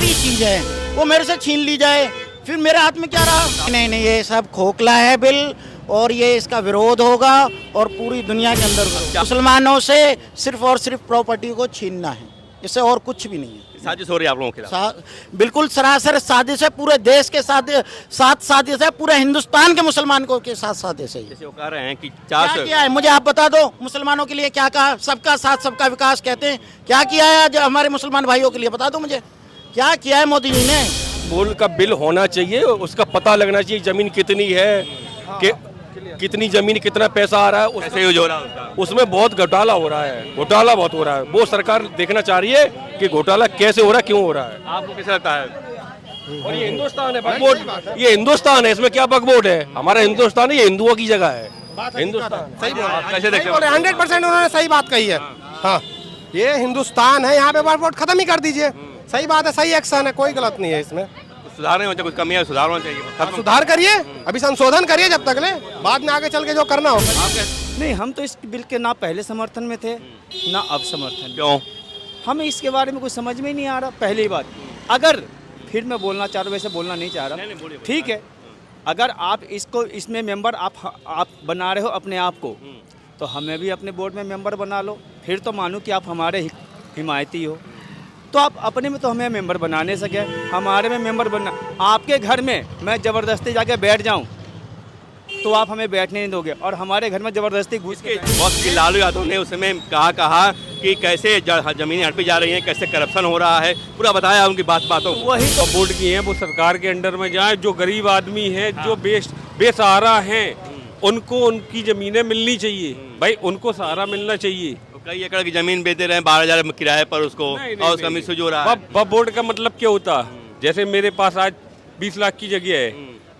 बड़ी चीज है, वो मेरे से छीन ली जाए, फिर मेरे हाथ में क्या रहा। नहीं नहीं, ये सब खोखला है बिल, और ये इसका विरोध होगा और पूरी दुनिया के अंदर मुसलमानों से सिर्फ और सिर्फ प्रॉपर्टी को छीनना है, इससे और कुछ भी नहीं है। साजिश हो रही है आप लोगों के खिलाफ? बिल्कुल सरासर साजिश है, पूरे देश के साथ साजिश है, पूरे हिंदुस्तान के मुसलमान को के साथ साजिश है। जैसे वो कह रहे हैं कि क्या किया है मुझे आप बता दो, मुसलमानों के लिए क्या कहा, सबका साथ सबका विकास कहते हैं, क्या किया है आज हमारे मुसलमान भाइयों के लिए, बता दो मुझे क्या किया है मोदी जी ने। मूल का बिल होना चाहिए, उसका पता लगना चाहिए जमीन कितनी है, कि कितनी जमीन कितना पैसा आ रहा है, कैसे यूज हो रहा है उसका? उसमें बहुत घोटाला हो रहा है, घोटाला बहुत हो रहा है। वो सरकार देखना चाह रही है कि घोटाला कैसे हो रहा है, क्यों हो रहा है। आपको कैसा लगता है? और ये हिंदुस्तान है बकबोर्ड, ये हिंदुस्तान है, इसमें क्या बकबोर्ड है? हमारा हिंदुस्तान है, ये हिंदुओं की जगह है। हिंदुस्तान सही बोल कैसे देखते हो? 100% उन्होंने सही बात कही है। हाँ, ये हिंदुस्तान है, यहाँ पे वोट खत्म ही कर दीजिए। सही बात है, सही एक्शन है, कोई गलत नहीं है इसमें। सुधार नहीं होता, कुछ कमी है, सुधार होना चाहिए। अब सुधार करिए, अभी संशोधन करिए जब तक ले, बाद में आगे चल के जो करना होगा। नहीं, हम तो इस बिल के ना पहले समर्थन में थे ना अब समर्थन। क्यों? हमें इसके बारे में कुछ समझ में ही नहीं आ रहा। पहली बात, अगर फिर मैं बोलना चाह रहा हूँ, वैसे बोलना नहीं चाह रहा, ठीक है, अगर आप इसको इसमें मेंबर आप बना रहे हो अपने आप को, तो हमें भी अपने बोर्ड में मेंबर बना लो, फिर तो मानो कि आप हमारे हिमायती हो। तो आप अपने में तो हमें मेंबर बना नहीं सके, हमारे में मेंबर बनना। आपके घर में मैं ज़बरदस्ती जाके बैठ जाऊं तो आप हमें बैठने नहीं दोगे, और हमारे घर में ज़बरदस्ती घुस के वक्त की लालू यादव ने उस समय कहा कि कैसे जमीनें हड़पी जा रही हैं, कैसे करप्शन हो रहा है, पूरा बताया उनकी बातों को। वही तो बोर्ड की है, वो सरकार के अंडर में जाए। जो गरीब आदमी है, जो बेसहारा हैं, उनको उनकी जमीनें मिलनी चाहिए भाई, उनको सहारा मिलना चाहिए। कई एकड़ की जमीन बेचते रहे 12,000 किराए पर उसको, और उसका मिसयूज हो रहा है। बोर्ड का मतलब क्या होता? जैसे मेरे पास आज 20 लाख की जगह है,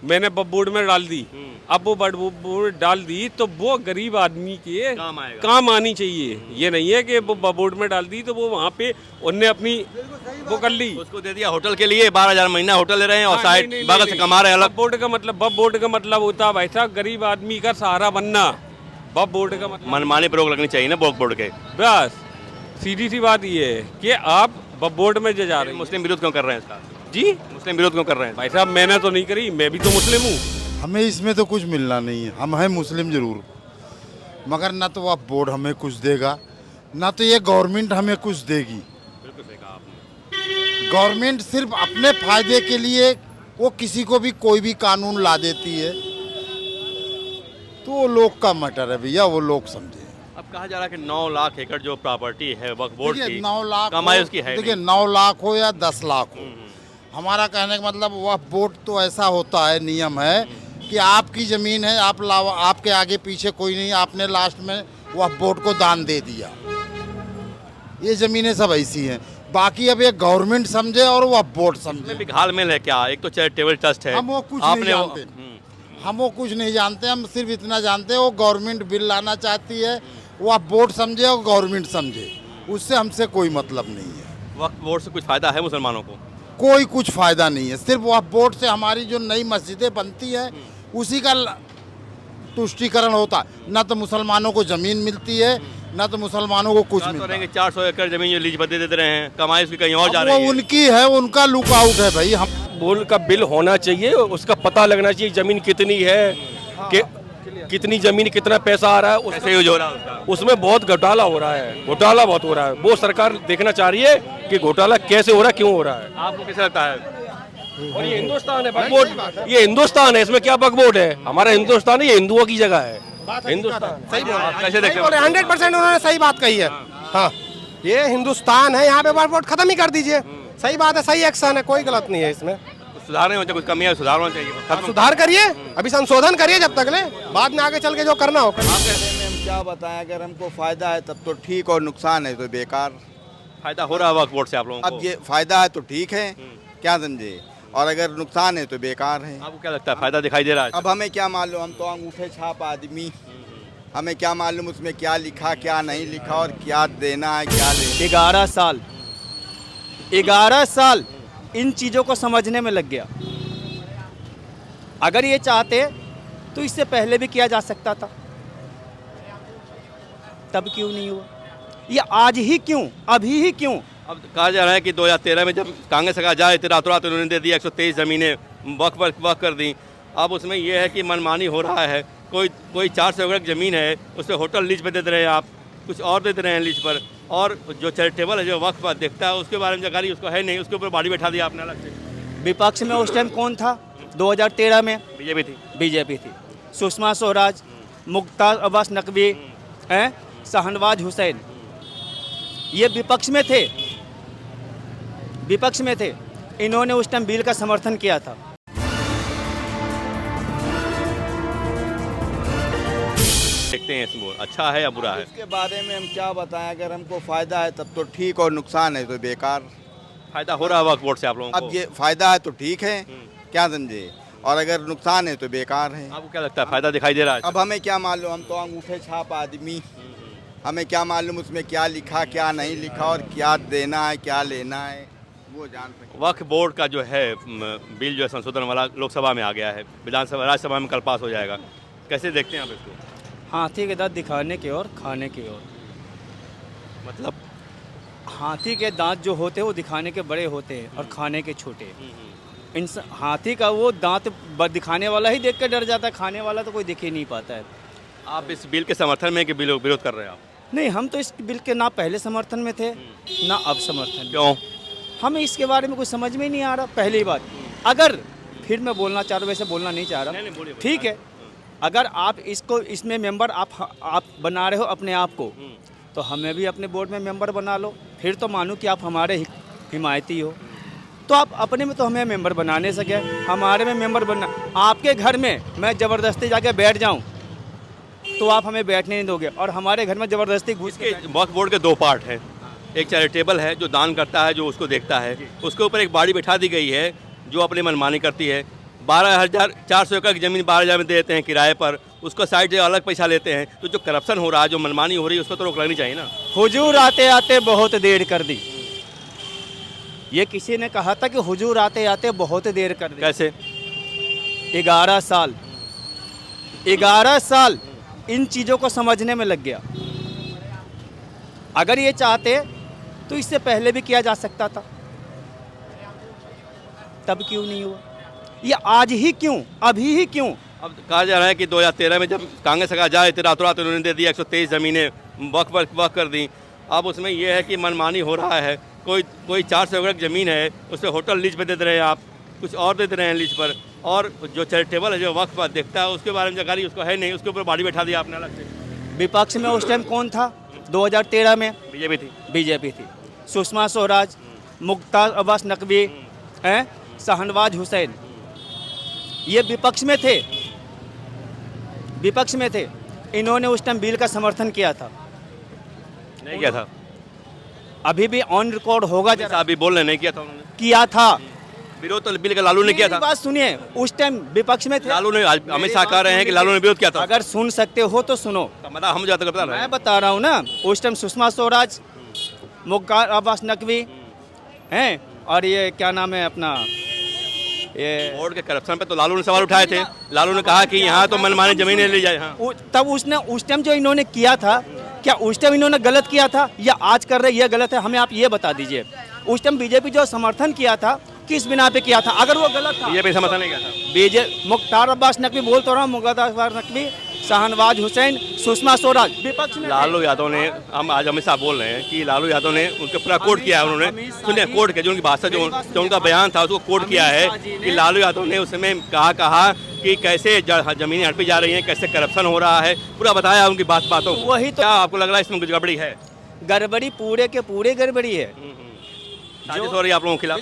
मैंने बोर्ड में डाल दी, अब वो बोर्ड डाल दी तो वो गरीब आदमी के काम आनी चाहिए। ये नहीं है कि वो बोर्ड में डाल दी तो वो वहाँ पे उनने अपनी वो कर ली, उसको दे दिया होटल के लिए, 12,000 महीना होटल ले रहे हैं और साइड बगल से कमा रहे हैं अलग। बोर्ड का मतलब होता है भाई साहब गरीब आदमी का सहारा बनना। बोर्ड का मतलब मनमानी पर रोक लगनी चाहिए ना बोर्ड के। बस सीधी सी बात ये है कि आप बोर्ड में जा रहे हैं। मुस्लिम विरोध क्यों कर रहे हैं इसका? जी, मुस्लिम विरोध क्यों कर रहे हैं? भाई साहब मैंने तो नहीं करी, मैं भी तो मुस्लिम हूँ। हमें इसमें तो कुछ मिलना नहीं है, हम हैं मुस्लिम जरूर, मगर ना तो आप बोर्ड हमें कुछ देगा, ना तो ये गवर्नमेंट हमें कुछ देगी। गवर्नमेंट सिर्फ अपने फायदे के लिए वो किसी को भी कोई भी कानून ला देती है, तो वो लोग का मैटर है भैया, वो लोग समझे। अब कहा जा रहा है कि 9 लाख एकड़ जो प्रॉपर्टी है वक्फ बोर्ड की, 9 लाख कमाई उसकी है। देखिए 9 लाख हो या 10 लाख हो, हमारा कहने का मतलब वक्फ बोर्ड तो ऐसा होता है, नियम है कि आपकी ज़मीन है, आपके आगे पीछे कोई नहीं, आपने लास्ट में वक्फ बोर्ड को दान दे दिया। ये ज़मीनें सब ऐसी हैं, बाकी अब ये गवर्नमेंट समझे और वक्फ बोर्ड समझे। भी घालमेल है क्या? एक तो चैरिटेबल ट्रस्ट है, हम वो कुछ नहीं जानते, हम वो कुछ नहीं जानते, हम सिर्फ इतना जानते हैं वो गवर्नमेंट बिल लाना चाहती है, वक्फ बोर्ड समझे और गवर्नमेंट समझे, उससे हमसे कोई मतलब नहीं है। वक्फ बोर्ड से कुछ फायदा है मुसलमानों को? कोई कुछ फायदा नहीं है, सिर्फ वक्फ बोर्ड से हमारी जो नई मस्जिदें बनती है उसी का तुष्टीकरण होता है, ना तो मुसलमानों को ज़मीन मिलती है, ना तो मुसलमानों को कुछ मिलता है। 400 एकड़ जमीन जो लीज पर दे देते रहे हैं, कमाई उसकी कहीं और जा रही है। उनकी है, उनका लुकआउट है भाई। हम बोल का बिल होना चाहिए, उसका पता लगना चाहिए जमीन कितनी है, कि कितनी जमीन कितना पैसा आ रहा है, कैसे यूज हो रहा है उसका? उसमें बहुत घोटाला हो रहा है, घोटाला बहुत हो रहा है। वो सरकार देखना चाह रही है कि घोटाला कैसे हो रहा है, क्यों हो रहा है। आपको कैसा लगता है? और ये हिंदुस्तान है बकबोर्ड, ये हिंदुस्तान है, इसमें क्या बकबोर्ड है? हमारा हिंदुस्तान है, ये हिंदुओं की जगह है। हिंदुस्तान सही बोल कैसे देखते हो? 100% उन्होंने सही बात कही है। हाँ, ये हिंदुस्तान है, यहाँ पे वोट खत्म ही कर दीजिए। सही बात है, सही एक्शन है, कोई गलत नहीं है इसमें। सुधार नहीं होता, कुछ कमी है, सुधार होना चाहिए। अब सुधार करिए, अभी संशोधन करिए जब तक ले, बाद में आगे चल के जो करना होगा। हम क्या बताएं, अगर हमको फायदा है तब तो ठीक, और नुकसान है तो बेकार। फायदा हो रहा है वक्फ बोर्ड से आप लोगों को? अब ये फायदा है तो ठीक है, क्या समझे, और अगर नुकसान है तो बेकार है। आपको क्या लगता है फायदा दिखाई दे रहा है? अब हमें क्या मालूम, हम तो अंगूठे छाप आदमी, हमें क्या मालूम उसमें क्या लिखा क्या नहीं लिखा और क्या देना है क्या लेना। 11 साल इन चीज़ों को समझने में लग गया। अगर ये चाहते तो इससे पहले भी किया जा सकता था, तब क्यों नहीं हुआ? ये आज ही क्यों, अभी ही क्यों अब कहा जा रहा है कि 2013 में जब कांग्रेस सरकार जाए थे रातों रात उन्होंने दे दिया 123 ज़मीनें वक्फ कर दी। अब उसमें यह है कि मनमानी हो रहा है, कोई 400 एकड़ ज़मीन है उस पर होटल लीज पे दे रहे हैं, आप कुछ और दे रहे हैं लीज पर, और जो चैरिटेबल है जो वक्फ पर देखता है उसके बारे में जानकारी उसको है नहीं, उसके ऊपर बाड़ी बैठा दिया आपने अलग से। विपक्ष में उस टाइम कौन था? 2013 में बीजेपी थी। सुषमा स्वराज, मुख्तार अब्बास नकवी, हैं, शाहनवाज हुसैन, ये विपक्ष में थे। इन्होंने उस टाइम बिल का समर्थन किया था। देखते हैं इसमें अच्छा है या बुरा है। इसके बारे में हम क्या बताएं, अगर हमको फ़ायदा है तब तो ठीक और नुकसान है तो बेकार। फायदा हो रहा है वक्फ बोर्ड से आप लोगों को? अब ये फ़ायदा है तो ठीक है, क्या समझे, और अगर नुकसान है तो बेकार है। आपको क्या लगता है फायदा दिखाई दे रहा है? अब हमें क्या मालूम, हम तो अंगूठे छाप आदमी, हमें क्या मालूम उसमें क्या लिखा क्या नहीं लिखा और क्या देना है क्या लेना है, वो जान सकते। वक्फ बोर्ड का जो है बिल जो है संशोधन वाला लोकसभा में आ गया है, विधानसभा राज्यसभा में कल पास हो जाएगा, कैसे देखते हैं आप इसको? हाथी के दांत दिखाने की ओर, खाने की ओर। मतलब हाथी के दांत जो होते हैं वो दिखाने के बड़े होते हैं और खाने के छोटे। हाथी का वो दांत दिखाने वाला ही देख कर डर जाता है, खाने वाला तो कोई दिख ही नहीं पाता है। आप इस बिल के समर्थन में कि बिल विरोध कर रहे हैं आप? नहीं, हम तो इस बिल के ना पहले समर्थन में थे ना अब समर्थन में। क्यों? हमें इसके बारे में कुछ समझ में ही नहीं आ रहा। पहली बात, अगर फिर मैं बोलना चाह रहा हूँ, वैसे बोलना नहीं चाह रहा, ठीक है, अगर आप इसमें मेंबर आप बना रहे हो अपने आप को, तो हमें भी अपने बोर्ड में मेंबर बना लो, फिर तो मानो कि आप हमारे हिमायती हो। तो आप अपने में तो हमें मेंबर बना नहीं सके, हमारे में मेंबर बनना। आपके घर में मैं ज़बरदस्ती जाके बैठ जाऊं तो आप हमें बैठने नहीं दोगे, और हमारे घर में ज़बरदस्ती घुस के। वक्फ बोर्ड के दो पार्ट हैं, एक चैरिटेबल है जो दान करता है, जो उसको देखता है, उसके ऊपर एक बाड़ी बैठा दी गई है जो अपनी मनमानी करती है। 12,400 एकड़ की ज़मीन 12,000 में देते हैं किराए पर, उसको साइड से अलग पैसा लेते हैं। तो जो करप्शन हो रहा है, जो मनमानी हो रही है, उस पर तो रोक लगनी चाहिए ना। हुजूर आते आते बहुत देर कर दी, ये किसी ने कहा था कि हुजूर आते आते बहुत देर कर दी। कैसे? 11 साल इन चीज़ों को समझने में लग गया। अगर ये चाहते तो इससे पहले भी किया जा सकता था, तब क्यों नहीं हुआ? ये आज ही क्यों, अभी ही क्यों? अब कहा जा रहा है कि 2013 में जब कांग्रेस सरकार जाए थे रातों रात उन्होंने दे दिया 123 ज़मीनें वक्फ कर दी। अब उसमें यह है कि मनमानी हो रहा है, कोई 400 एकड़ ज़मीन है उस पर होटल लीज पे दे रहे हैं, आप कुछ और दे रहे हैं लीज पर, और जो चैरिटेबल है जो वक्फ पर देखता है उसके बारे में जानकारी उसको है नहीं, उसके ऊपर बाड़ी बैठा दिया आपने अलग से। विपक्ष में उस टाइम कौन था? 2013 में बीजेपी थी। सुषमा स्वराज, मुख्तार अब्बास नकवी, हैं, शाहनवाज हुसैन, ये विपक्ष में थे। इन्होंने उस टाइम बिल का समर्थन किया था। नहीं किया था? अभी भी ऑन रिकॉर्ड होगा, जरा अभी बोल रहे नहीं किया था उन्होंने। किया था विरोध तो बिल का लालू ने किया था। बात सुनिए, उस टाइम विपक्ष में थे लालू ने, अमित शाह कह रहे हैं कि लालू ने विरोध किया था। अगर सुन सकते हो तो सुनो, मतलब हम जाते करता मैं बता रहा हूँ ना। उस टाइम सुषमा स्वराज, मुख्तार अब्बास नकवी हैं, और ये क्या नाम है अपना, ये बोर्ड के करप्शन पे तो लालू ने सवाल उठाए थे। लालू ने कहा कि यहाँ तो मनमानी जमीनें ली जाए। हाँ। तब उसने उस टाइम जो इन्होंने किया था, क्या उस टाइम इन्होंने गलत किया था या आज कर रहे ये गलत है? हमें आप ये बता दीजिए। उस टाइम बीजेपी जो समर्थन किया था किस बिना पे किया था? अगर वो गलत था, बीजेपी समर्थन नहीं किया था। मुख्तार अब्बास नकवी, बोल तो रहा हूँ, मुख्तार अब्बास नकवी, शाहनवाज हुसैन, सुषमा स्वराज विपक्ष में। लालू यादव ने, हम आज अमित शाह बोल रहे हैं कि लालू यादव ने उनके पूरा कोट किया है। उन्होंने सुनिए, कोट के जो उनकी भाषा जो उनका बयान था उसको कोट किया है कि लालू यादव ने उसमें कहा कि कैसे जमीनें हड़पी जा रही हैं, कैसे करप्शन हो रहा है, पूरा बताया उनकी बातों को। वही तो। क्या आपको लग रहा है इसमें कुछ गड़बड़ी है? गड़बड़ी पूरे के पूरे गड़बड़ी है। साजिश हो रही है आप लोगों के खिलाफ?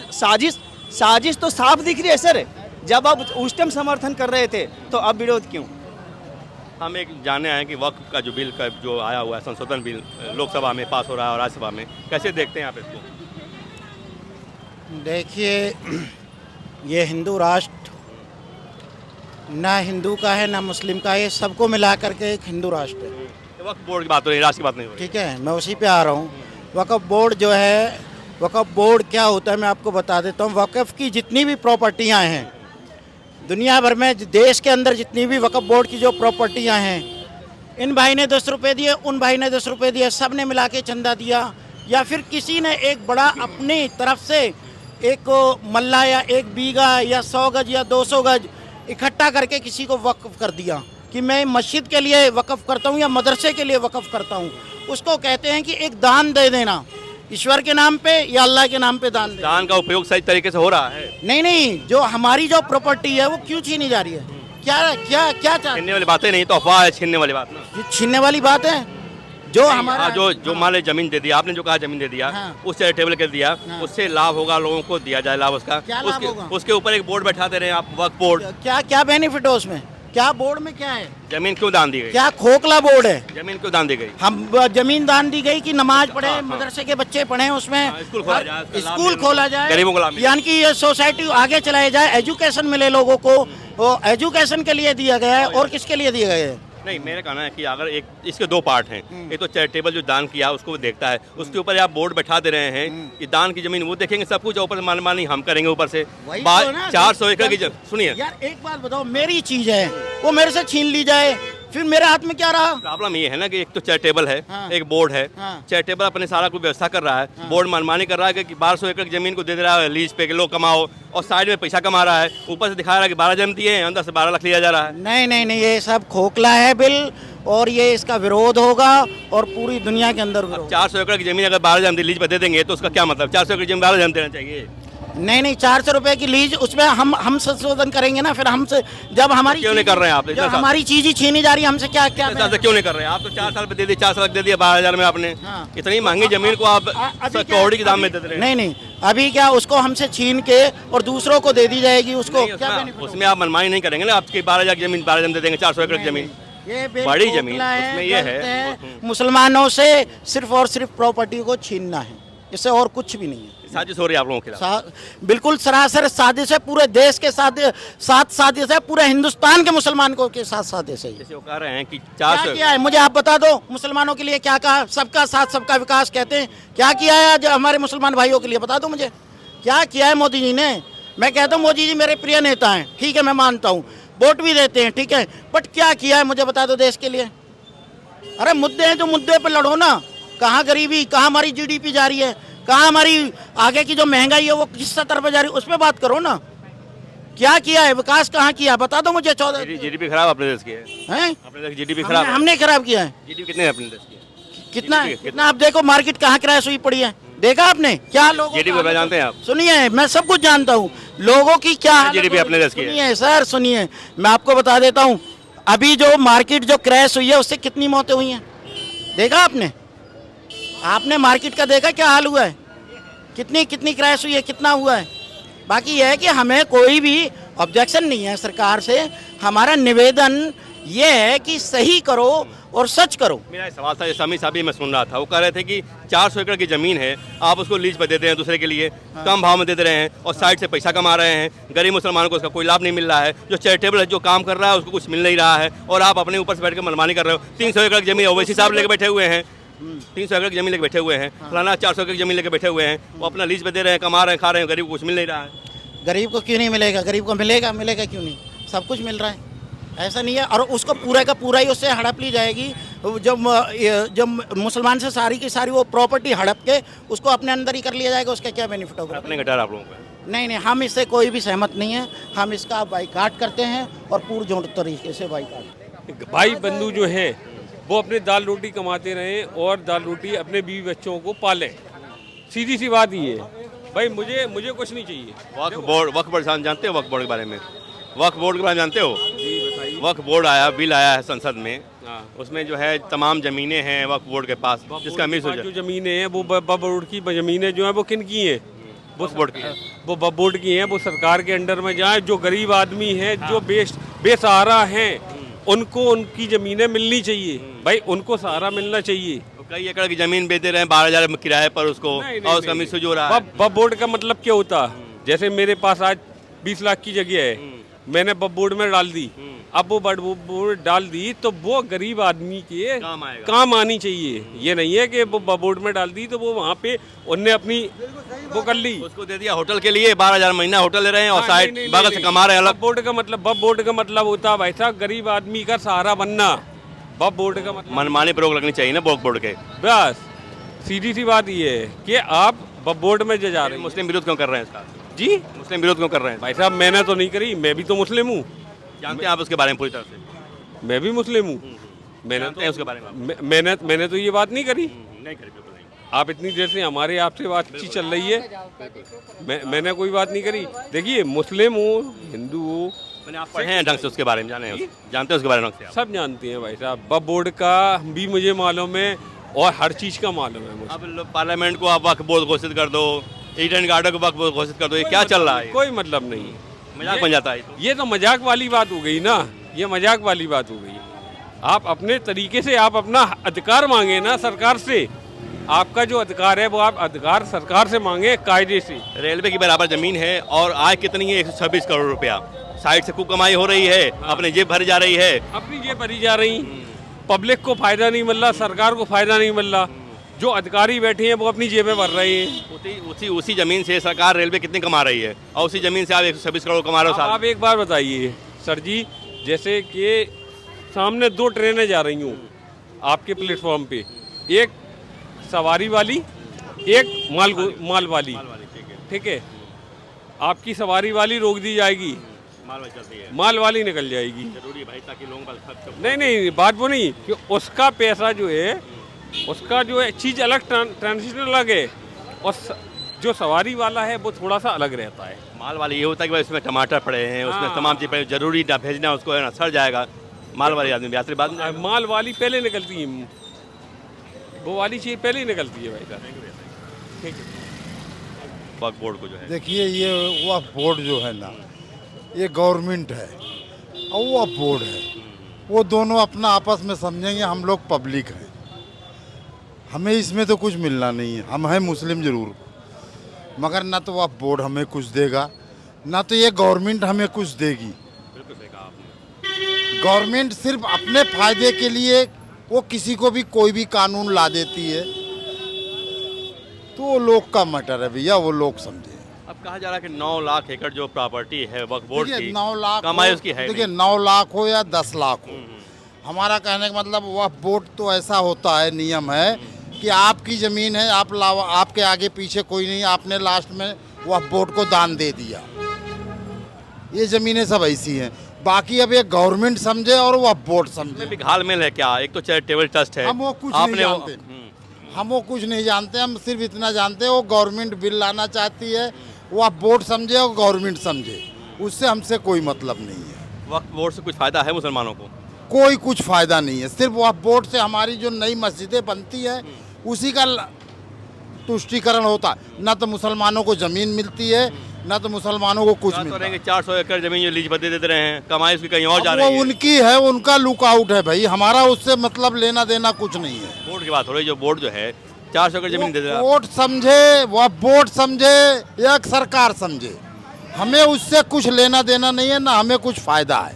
साजिश तो साफ दिख रही है सर। जब आप उस टाइम समर्थन कर रहे थे तो अब विरोध क्यों? हम एक जानने आए कि वक्फ का जो बिल का जो आया हुआ है संशोधन बिल लोकसभा में पास हो रहा है और राज्यसभा में, कैसे देखते हैं आप इसको? देखिए, ये हिंदू राष्ट्र ना हिंदू का है ना मुस्लिम का है, ये सबको मिला करके एक हिंदू राष्ट्र है। वक्फ बोर्ड की बात हो रही है, राष्ट्र की बात नहीं हो रही। ठीक है, मैं उसी पे आ रहा हूँ। वक्फ बोर्ड जो है, वक्फ बोर्ड क्या होता है मैं आपको बता देता हूँ। वक्फ की जितनी भी प्रॉपर्टियाँ हैं दुनिया भर में, देश के अंदर जितनी भी वक्फ बोर्ड की जो प्रॉपर्टियाँ हैं, इन भाई ने 10 रुपये दिए, उन भाई ने 10 रुपये दिए, सब ने मिला के चंदा दिया, या फिर किसी ने एक बड़ा अपनी तरफ से एक मल्ला या 1 बीघा या 100 गज या 200 गज इकट्ठा करके किसी को वक्फ कर दिया कि मैं मस्जिद के लिए वक्फ करता हूँ या मदरसे के लिए वक्फ करता हूँ, उसको कहते हैं कि एक दान दे देना, ईश्वर के नाम पे या अल्लाह के नाम पे दान दे। दान का उपयोग सही तरीके से हो रहा है? नहीं, जो हमारी जो प्रॉपर्टी है वो क्यों छीनी जा रही है? क्या क्या क्या चाहते? छीनने वाली बातें नहीं तो अफवाह है, छीनने वाली बात ना। ये छीनने वाली बात है जो हमारा जो मान लीजिए जमीन दे दिया आपने, जो कहा जमीन दे दिया, हाँ। उस चैरिटेबल के दिया, हाँ। उससे लाभ होगा, लोगों को दिया जाए लाभ उसका। क्या लाभ होगा? उसके ऊपर एक बोर्ड बैठा दे रहे हैं आप, वक्फ बोर्ड। क्या क्या बेनिफिट है उसमें? क्या बोर्ड में क्या है? जमीन क्यों दान दी गई? क्या खोखला बोर्ड है? जमीन क्यों दान दी गई? हम जमीन दान दी गई कि नमाज पढ़े, हाँ। मदरसे के बच्चे पढ़े, उसमें स्कूल खोला जाए, उसका लाभ स्कूल मिले, खोला जाए, गरीबों को लाभ मिले। यानी कि ये सोसाइटी आगे चलाई जाए, एजुकेशन मिले लोगों को, वो एजुकेशन के लिए दिया गया है और किसके लिए दिया गया है? नहीं, मेरा कहना है कि अगर एक इसके 2 पार्ट हैं, एक तो चैरिटेबल जो दान किया उसको देखता है, उसके ऊपर आप बोर्ड बैठा दे रहे हैं कि दान की जमीन वो देखेंगे सब कुछ, ऊपर मनमानी हम करेंगे ऊपर से। वही तो ना, 400 एकड़ की सुनिए यार एक बात बताओ, मेरी चीज है वो मेरे से छीन ली जाए, फिर मेरे हाथ में क्या रहा? प्रॉब्लम ये है ना कि एक तो चैरिटेबल है, हाँ। एक बोर्ड है। हाँ। चैरिटेबल अपने सारा कुछ व्यवस्था कर रहा है, बोर्ड मनमानी कर रहा है कि 1200 एकड़ की जमीन को दे दे रहा है लीज पे कि लोग कमाओ, और साइड में पैसा कमा रहा है, ऊपर से दिखा रहा है कि 12 जमीन दिए हैं, अंदर से 12 लाख लिया जा रहा है। नहीं नहीं नहीं, ये सब खोखला है बिल, और ये इसका विरोध होगा और पूरी दुनिया के अंदर विरोध। 400 एकड़ की जमीन अगर 12 जमीन लीज पे दे देंगे तो उसका क्या मतलब? 400 एकड़ जमीन 12 जमीन देना चाहिए? नहीं नहीं, 400 रुपए की लीज, उसमें हम संशोधन करेंगे ना, फिर हमसे जब हमारी क्यों नहीं कर रहे हैं आप? जब हमारी चीज ही छीनी जा रही है, हमसे क्या क्या क्यों नहीं कर रहे हैं आप? तो 4 साल पे दे दिए, 4 साल दे दिया 12,000 में आपने। हाँ। इतनी महंगी जमीन को आप करोड़ के दाम में दे रहे हैं। नहीं नहीं, अभी क्या उसको हमसे छीन के और दूसरों को दे दी जाएगी, उसको नहीं, क्या उसमें- benefit होगा? उसमें आप मनमानी नहीं करेंगे ना, आपकी 12,000 की जमीन 12 जमीन दे देंगे, 400 एकड़ की जमीन। ये बिल बड़ी खोखला जमीन, है, उसमें ये गलत है। मुसलमानों से सिर्फ और सिर्फ प्रॉपर्टी को छीनना है, इससे और कुछ भी नहीं है। साजिश हो रही है आप लोगों के खिलाफ। बिल्कुल सरासर साजिश है, पूरे देश के साथ साजिश है, पूरे हिंदुस्तान के मुसलमान को के साथ साजिश है। जैसे वो कह रहे हैं कि क्या 400 किया है मुझे आप बता दो, मुसलमानों के लिए क्या कहा? सबका साथ सबका विकास कहते हैं, क्या किया है आज हमारे मुसलमान भाइयों के लिए? बता दो मुझे, क्या किया है मोदी जी ने? मैं कहता हूँ मोदी जी मेरे प्रिय नेता हैं, ठीक है, मैं मानता हूँ, वोट भी देते हैं, ठीक है, बट क्या किया है मुझे बता दो देश के लिए? अरे मुद्दे हैं तो मुद्दे पे लड़ो ना। कहाँ गरीबी, कहाँ हमारी जीडीपी जा रही है, कहाँ हमारी आगे की जो महंगाई है वो किस स्तर पर जा रही है, उस पर बात करो ना। क्या किया है, विकास कहाँ किया, बता दो मुझे। 14 जीडीपी खराब अपने देश की है। हैं? अपने देश की जीडीपी खराब है। हमने खराब किया है? जीडीपी कितने है अपने देश की? कितना GDP कितना आप देखो, मार्केट कहाँ क्रैश हुई पड़ी है, देखा आपने? क्या लोग GDP को जानते हैं आप? सुनिए, मैं सब कुछ जानता हूँ, लोगों की क्या हालत GDP हो अपने रही देश की है। सुनिए सर, सुनिए, मैं आपको बता देता हूँ, अभी जो मार्केट जो क्रैश हुई है उससे कितनी मौतें हुई हैं, देखा आपने? आपने मार्केट का देखा क्या हाल हुआ है? कितनी कितनी क्रैश हुई है, कितना हुआ है? बाकी यह है कि हमें कोई भी ऑब्जेक्शन नहीं है सरकार से, हमारा निवेदन ये है कि सही करो और सच करो। मेरा एक सवाल था, जैसे अमित साहब भी मैं सुन रहा था, वो कह रहे थे कि 400 एकड़ की जमीन है, आप उसको लीज पर देते हैं दूसरे के लिए, कम भाव में दे दे रहे हैं और साइड से पैसा कमा रहे हैं, गरीब मुसलमानों को उसका कोई लाभ नहीं मिल रहा है, जो चैरिटेबल है, जो काम कर रहा है उसको कुछ मिल नहीं रहा है, और आप अपने ऊपर से बैठ कर मनमानी कर रहे हो। 300 एकड़ की जमीन ओवैसी साहब लेके बैठे हुए हैं, 300 एकड़ की जमीन लेके बैठे हुए हैं, फलाना 400 एकड़ की जमीन लेके बैठे हुए हैं, वो अपना लीज पे दे रहे हैं, कमा रहे हैं, खा रहे हैं, गरीब को कुछ मिल नहीं रहा है। गरीब को क्यों नहीं मिलेगा? गरीब को मिलेगा, मिलेगा क्यों नहीं? सब कुछ मिल रहा है, ऐसा नहीं है। और उसको पूरा का पूरा ही उससे हड़प ली जाएगी, जब मुसलमान से सारी की सारी वो प्रॉपर्टी हड़प के उसको अपने अंदर ही कर लिया जाएगा, उसका क्या बेनिफिट होगा? अपने का डर आप लोगों को? नहीं नहीं, हम इससे कोई भी सहमत नहीं है, हम इसका बाइकाट करते हैं और पूरजोर तरीके से बाइकाट। भाई बंधु जो है वो अपने दाल रोटी कमाते रहें और दाल रोटी अपने बीवी बच्चों को पालें, सीधी सी बात ये है। भाई मुझे कुछ नहीं चाहिए। वक्फ बोर्ड जानते हो? वक्फ बोर्ड के बारे में, वक्फ बोर्ड के बारे में जानते हो? वक्फ बोर्ड आया, बिल आया है संसद में, उसमें जो है तमाम जमीनें हैं वक्फ बोर्ड के पास, जिसका मिस हो जो जमीनें हैं वो वक्फ बोर्ड की जमीनें जो है वो किन की हैं? वक्फ बोर्ड की है। वो वक्फ बोर्ड की हैं, वो सरकार के अंडर में जाए। जो गरीब आदमी हैं, जो बेसहारा हैं, उनको उनकी जमीनें मिलनी चाहिए। भाई उनको सहारा मिलना चाहिए। कई एकड़ की जमीन बेच दे रहे हैं 12,000 किराए पर उसको, और उसका मिस हो रहा है। वक्फ बोर्ड का मतलब क्या होता? जैसे मेरे पास आज 20 लाख की जगह है, मैंने वक्फ बोर्ड में डाल दी, अब वो वक्फ बोर्ड डाल दी तो वो गरीब आदमी के काम आनी चाहिए। ये नहीं है कि वो वक्फ बोर्ड में डाल दी तो वो वहाँ पे उनने अपनी वो कर ली, उसको दे दिया होटल के लिए, 12,000 महीना होटल ले रहे हैं और साइड बगल से कमा रहे हैं अलग। वक्फ बोर्ड का मतलब होता है भाई साहब गरीब आदमी का सहारा बनना। वक्फ बोर्ड का मतलब मनमानी पर रोक लगनी चाहिए ना वक्फ बोर्ड के। बस सीधी सी बात ये है कि आप बोर्ड में जो जा रहे हैं। मुस्लिम विरोध क्यों कर रहे हैं इसका? जी, मुस्लिम विरोध क्यों कर रहे हैं? भाई साहब मैंने तो नहीं करी, मैं भी तो मुस्लिम हूँ, जानते हैं आप उसके बारे में पूरी तरह से? मैं भी मुस्लिम हूँ। मैंने जानते हैं उसके बारे में आप? मैंने तो ये बात नहीं करी। नहीं करी, बिल्कुल नहीं। आप इतनी देर से हमारे आपसे बातचीत चल रही है, मैंने कोई बात नहीं करी। देखिए मुस्लिम हो, हिंदू हो, मैंने आप पढ़े हैं ढंग से उसके बारे में, जाने हैं जानते हैं उसके बारे में ढंग से आप? सब जानते हैं भाई साहब। वक्फ बोर्ड का भी मुझे मालूम है और हर चीज़ का मालूम है मुझे। अब पार्लियामेंट को आप वक्फ बोर्ड घोषित कर दो, ईडन गार्डन को वक्फ बोर्ड घोषित कर दो, ये क्या चल रहा है? कोई मतलब नहीं, मजाक बन जाता है ये तो मजाक वाली बात हो गई ना, ये मजाक वाली बात हो गई। आप अपने तरीके से आप अपना अधिकार मांगे ना सरकार से, आपका जो अधिकार है वो आप अधिकार सरकार से मांगे कायदे से। रेलवे की बराबर जमीन है और आय कितनी है? 126 करोड़ रुपया। साइड से खूब कमाई हो रही है, अपने जेब भरी जा रही है। अपनी जेब भरी जा रही, पब्लिक को फायदा नहीं मिल रहा, सरकार को फायदा नहीं मिल रहा। जो अधिकारी बैठे हैं वो अपनी जेबें भर रहे हैं। उसी जमीन से सरकार रेलवे कितनी कमा रही है और उसी जमीन से आप 126 करोड़ कमा रहे हो साल में। आप एक बार बताइए सर जी, जैसे कि सामने 2 ट्रेनें जा रही हूँ आपके प्लेटफॉर्म पे, एक सवारी वाली, एक माल वाली, ठीक है। आपकी सवारी वाली रोक दी जाएगी, माल वाली निकल जाएगी। जरूरी है भाई, ताकि लोगों का खर्च। नहीं, बात वो नहीं कि उसका पैसा जो है, उसका जो है चीज़ अलग, ट्रांजिशन अलग है, और जो सवारी वाला है वो थोड़ा सा अलग रहता है। माल वाली ये होता है कि भाई उसमें टमाटर पड़े हैं, उसमें तमाम चीज़ पड़े, जरूरी ना भेजना उसको, है ना, सड़ जाएगा। माल वाली आदमी यात्री बाद में, माल वाली पहले निकलती है, वो वाली चीज़ पहले ही निकलती है भाई साहब। ठीक है। वक्फ बोर्ड को जो है, देखिए ये वक्फ बोर्ड जो है ना, ये गवर्नमेंट है और वक्फ बोर्ड है, वो दोनों अपना आपस में समझेंगे। हम लोग पब्लिक हैं, हमें इसमें तो कुछ मिलना नहीं है। हम हैं मुस्लिम जरूर, मगर ना तो वक्फ बोर्ड हमें कुछ देगा, ना तो ये गवर्नमेंट हमें कुछ देगी। गवर्नमेंट सिर्फ अपने फायदे के लिए वो किसी को भी कोई भी कानून ला देती है, तो वो लोग का मैटर है भैया, वो लोग समझे। अब कहा जा रहा है कि 9 लाख एकड़ जो प्रॉपर्टी है वक्फ बोर्ड की, 9 लाख कमाई उसकी है। देखिए 9 लाख हो या 10 लाख हो, हमारा कहने का मतलब वक्फ बोर्ड तो ऐसा होता है, नियम है कि आपकी ज़मीन है, आपके आगे पीछे कोई नहीं, आपने लास्ट में वक्फ बोर्ड को दान दे दिया। ये ज़मीनें सब ऐसी हैं। बाकी अब ये गवर्नमेंट समझे और वक्फ बोर्ड समझे। भी घालमेल है क्या? एक तो चैरिटेबल ट्रस्ट है, हम वो कुछ नहीं जानते, हम वो कुछ नहीं जानते। हम सिर्फ इतना जानते हैं वो गवर्नमेंट बिल लाना चाहती है, वक्फ बोर्ड समझे और गवर्नमेंट समझे, उससे हमसे कोई मतलब नहीं है। वक्फ बोर्ड से कुछ फायदा है मुसलमानों को? कोई कुछ फायदा नहीं है। सिर्फ वक्फ बोर्ड से हमारी जो नई मस्जिदें बनती है उसी का तुष्टीकरण होता है। ना तो मुसलमानों को ज़मीन मिलती है, ना तो मुसलमानों को कुछ मिलता है। 400 एकड़ जमीन जो लीज पर दे देते रहे हैं, कमाई उसकी कहीं और जा रही है। वो उनकी है, उनका लुकआउट है भाई, हमारा उससे मतलब लेना देना कुछ नहीं है। बोर्ड की बात हो रही है, जो बोर्ड जो है 400 एकड़ जमीन दे दे रहा है। बोर्ड समझे, वह बोर्ड समझे या सरकार समझे, हमें उससे कुछ लेना देना नहीं है, ना हमें कुछ फायदा है।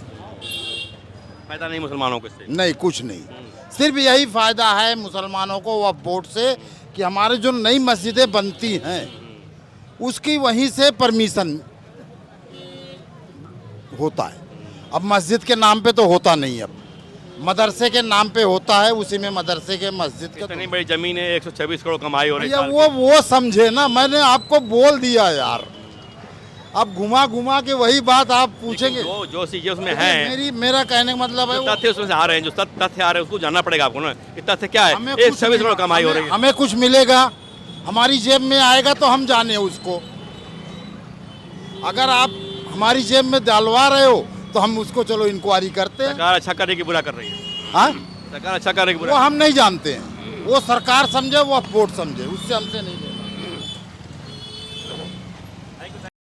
फायदा नहीं मुसलमानों को इससे? नहीं, कुछ नहीं। सिर्फ यही फायदा है मुसलमानों को वक्फ बोर्ड से कि हमारे जो नई मस्जिदें बनती हैं उसकी वहीं से परमिशन होता है। अब मस्जिद के नाम पे तो होता नहीं, अब मदरसे के नाम पे होता है, उसी में मदरसे के मस्जिद के। इतनी बड़ी जमीन है, 126 करोड़ कमाई हो रही भैया है। वो समझे ना, मैंने आपको बोल दिया यार। अब घुमा घुमा के वही बात आप पूछेंगे। जो चीजें उसमें हैं, मेरा कहने का मतलब है तथ्य उसमें से आ रहे हैं, जो तथ्य आ रहे हैं उसको जानना पड़ेगा आपको ना, कि तथ्य क्या है। 126 करोड़ कमाई हो रही है, हमें कुछ मिलेगा, हमारी जेब में आएगा तो हम जाने उसको। अगर आप हमारी जेब में डालवा रहे हो तो हम उसको चलो इंक्वायरी करते हैं। सरकार अच्छा करने की बुरा कर रही है। हाँ, सरकार अच्छा करने की वो बुरा, हम नहीं जानते हैं, वो सरकार समझे, वो बोर्ड समझे, उससे हमसे नहीं।